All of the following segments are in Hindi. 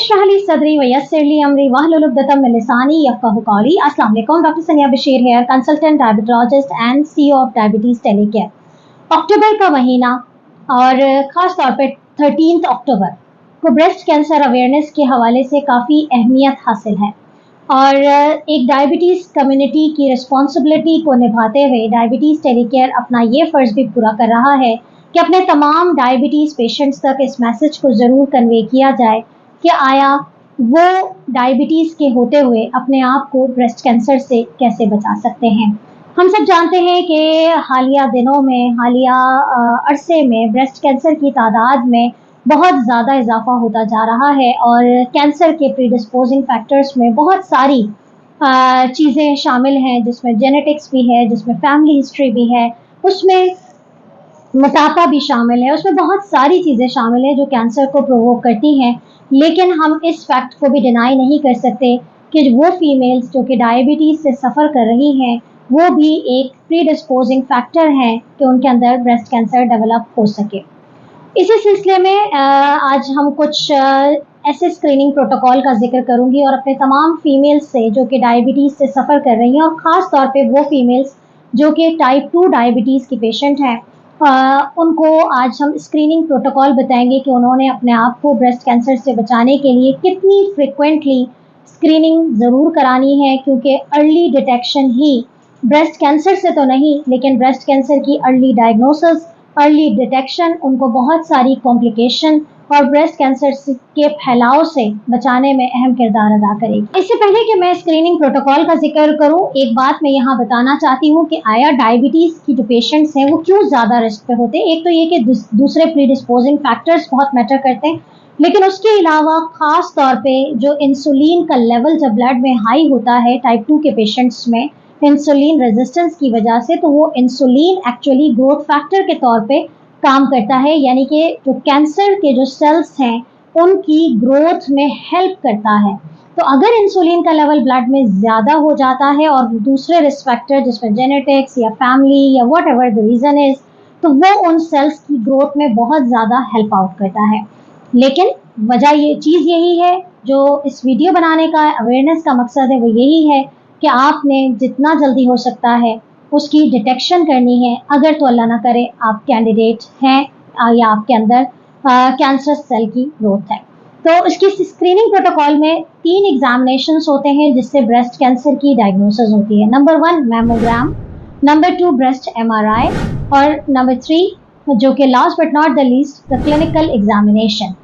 इश्रह ली सदरी व यस्सिर ली अमरी वहलुल उक़दतम मिन लिसानी यफ़क़हू क़ौली। अस्सलाम वालेकुम, डॉक्टर सनिया बशीर है, consultant diabetologist and CEO of diabetes telecare. अक्टूबर का महीना और ख़ास तौर पे 13 अक्टूबर को ब्रेस्ट कैंसर अवेयरनेस के हवाले से काफ़ी अहमियत हासिल है और एक डायबिटीज़ कम्युनिटी की रिस्पॉन्सिबिलिटी को निभाते हुए डायबिटीज़ टेलीकेयर अपना ये फ़र्ज़ भी पूरा कर रहा है कि अपने तमाम डायबिटीज़ पेशेंट्स तक इस मैसेज को ज़रूर कन्वे किया जाए कि आया वो डायबिटीज़ के होते हुए अपने आप को ब्रेस्ट कैंसर से कैसे बचा सकते हैं। हम सब जानते हैं कि हालिया दिनों में, हालिया अरसे में ब्रेस्ट कैंसर की तादाद में बहुत ज़्यादा इजाफा होता जा रहा है और कैंसर के प्रीडिस्पोजिंग फैक्टर्स में बहुत सारी चीज़ें शामिल हैं, जिसमें जेनेटिक्स भी है, जिसमें फैमिली हिस्ट्री भी है, उसमें मोटापा भी शामिल है, उसमें बहुत सारी चीज़ें शामिल हैं जो कैंसर को प्रोवोक करती हैं। लेकिन हम इस फैक्ट को भी डिनाई नहीं कर सकते कि वो फीमेल्स जो कि डायबिटीज़ से सफ़र कर रही हैं वो भी एक प्रीडिस्पोजिंग फैक्टर है कि उनके अंदर ब्रेस्ट कैंसर डेवलप हो सके। इसी सिलसिले में आज हम कुछ ऐसे स्क्रीनिंग प्रोटोकॉल का जिक्र करूंगी और अपने तमाम फीमेल्स से जो कि डायबिटीज़ से सफ़र कर रही हैं और ख़ास तौर पे वो फीमेल्स जो कि टाइप 2 डायबिटीज़ की पेशेंट हैं, उनको आज हम स्क्रीनिंग प्रोटोकॉल बताएंगे कि उन्होंने अपने आप को ब्रेस्ट कैंसर से बचाने के लिए कितनी फ्रिक्वेंटली स्क्रीनिंग ज़रूर करानी है, क्योंकि अर्ली डिटेक्शन ही ब्रेस्ट कैंसर से तो नहीं लेकिन ब्रेस्ट कैंसर की अर्ली डायग्नोसिस, अर्ली डिटेक्शन उनको बहुत सारी कॉम्प्लिकेशन और ब्रेस्ट कैंसर के फैलाव से बचाने में अहम किरदार अदा करेगी। इससे पहले कि मैं स्क्रीनिंग प्रोटोकॉल का जिक्र करूं, एक बात मैं यहाँ बताना चाहती हूँ कि आया डायबिटीज़ की जो पेशेंट्स हैं वो क्यों ज़्यादा रिस्क पे होते हैं। एक तो ये कि दूसरे प्रीडिस्पोजिंग फैक्टर्स बहुत मैटर करते हैं, लेकिन उसके अलावा ख़ास तौर पे जो इंसुलिन का लेवल जब ब्लड में हाई होता है टाइप 2 के पेशेंट्स में इंसुलिन रेजिस्टेंस की वजह से, तो वो इंसुलिन एक्चुअली ग्रोथ फैक्टर के तौर पे काम करता है, यानी कि जो कैंसर के जो सेल्स हैं उनकी ग्रोथ में हेल्प करता है। तो अगर इंसुलिन का लेवल ब्लड में ज़्यादा हो जाता है और दूसरे रिस्क फैक्टर जिसमें जेनेटिक्स या फैमिली या what ever the reason is, तो वो उन सेल्स की ग्रोथ में बहुत ज़्यादा हेल्प आउट करता है। लेकिन वजह ये चीज़ यही है, जो इस वीडियो बनाने का अवेयरनेस का मकसद है वो यही है कि आपने जितना जल्दी हो सकता है उसकी डिटेक्शन करनी है। अगर तो अल्लाह ना करे आप कैंडिडेट हैं या आपके अंदर कैंसर सेल की ग्रोथ है, तो इसकी स्क्रीनिंग प्रोटोकॉल में 3 एग्जामिनेशंस होते हैं जिससे ब्रेस्ट कैंसर की डायग्नोसिस होती है। Number 1 mammogram, number 2 breast MRI और नंबर 3 जो कि last but not the least the clinical examination.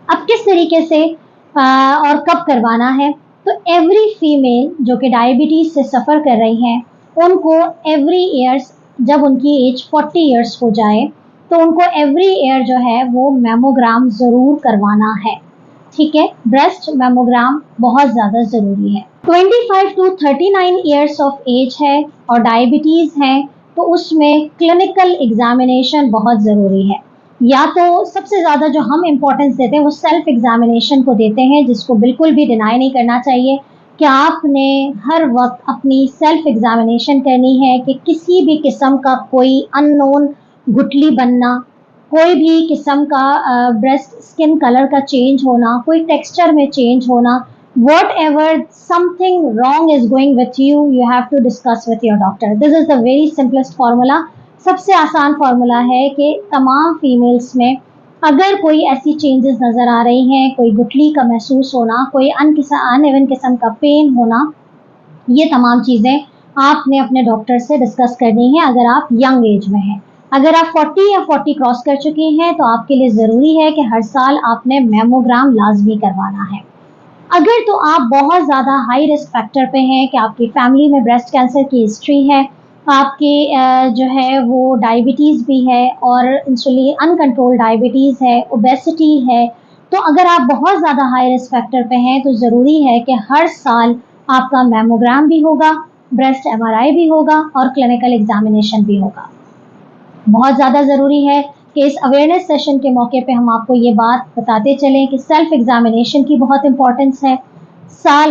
अब किस तरीके से और कब करवाना है, तो एवरी फीमेल जो कि डायबिटीज़ से सफ़र कर रही हैं उनको एवरी ईयर्स, जब उनकी एज 40 ईयर्स हो जाए तो उनको एवरी ईयर जो है वो मैमोग्राम ज़रूर करवाना है। ठीक है, ब्रेस्ट मैमोग्राम बहुत ज़्यादा ज़रूरी है। 25 टू 39 ईयर्स ऑफ एज है और डायबिटीज़ है तो उसमें क्लिनिकल एग्जामिनेशन बहुत ज़रूरी है। या तो सबसे ज़्यादा जो हम इम्पोर्टेंस देते हैं वो सेल्फ एग्जामिनेशन को देते हैं, जिसको बिल्कुल भी डिनाई नहीं करना चाहिए कि आपने हर वक्त अपनी सेल्फ एग्जामिनेशन करनी है कि किसी भी किस्म का कोई अननोन गुठली बनना, कोई भी किस्म का ब्रेस्ट स्किन कलर का चेंज होना, कोई टेक्सचर में चेंज होना, whatever something wrong is going with you, you have to discuss with your doctor. This is the very simplest formula. सबसे आसान फार्मूला है कि तमाम फीमेल्स में अगर कोई ऐसी चेंजेस नज़र आ रही हैं, कोई गुठली का महसूस होना, कोई अनइवन किस्म का पेन होना, ये तमाम चीज़ें आपने अपने डॉक्टर से डिस्कस करनी है अगर आप यंग एज में हैं। अगर आप 40 या 40 क्रॉस कर चुकी हैं तो आपके लिए ज़रूरी है कि हर साल आपने मैमोग्राम लाजमी करवाना है। अगर तो आप बहुत ज़्यादा हाई रिस्क फैक्टर पे हैं कि आपकी फैमिली में ब्रेस्ट कैंसर की हिस्ट्री है, आपके जो है वो डायबिटीज़ भी है और इंसुलिन अनकंट्रोल डायबिटीज़ है, ओबेसिटी है, तो अगर आप बहुत ज़्यादा हाई रिस्क फैक्टर पे हैं तो ज़रूरी है कि हर साल आपका मैमोग्राम भी होगा, ब्रेस्ट MRI भी होगा और क्लिनिकल एग्जामिनेशन भी होगा। बहुत ज़्यादा ज़रूरी है कि इस अवेयरनेस सेशन के मौके पे हम आपको ये बात बताते चलें कि सेल्फ एग्जामिनेशन की बहुत इंपॉर्टेंस है।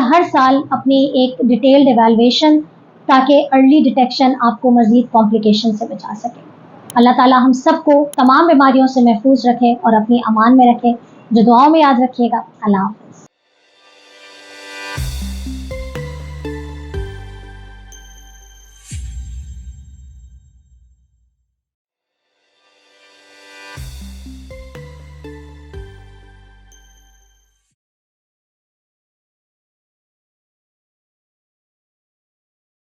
हर साल अपनी एक डिटेल्ड एवेलुएशन, ताकि अर्ली डिटेक्शन आपको मज़ीद कॉम्प्लिकेशन से बचा सके। अल्लाह ताला हम सबको तमाम बीमारियों से महफूज रखे और अपनी अमान में रखे। जो दुआओं में याद रखिएगा। अल्लाह हाफ़िज़।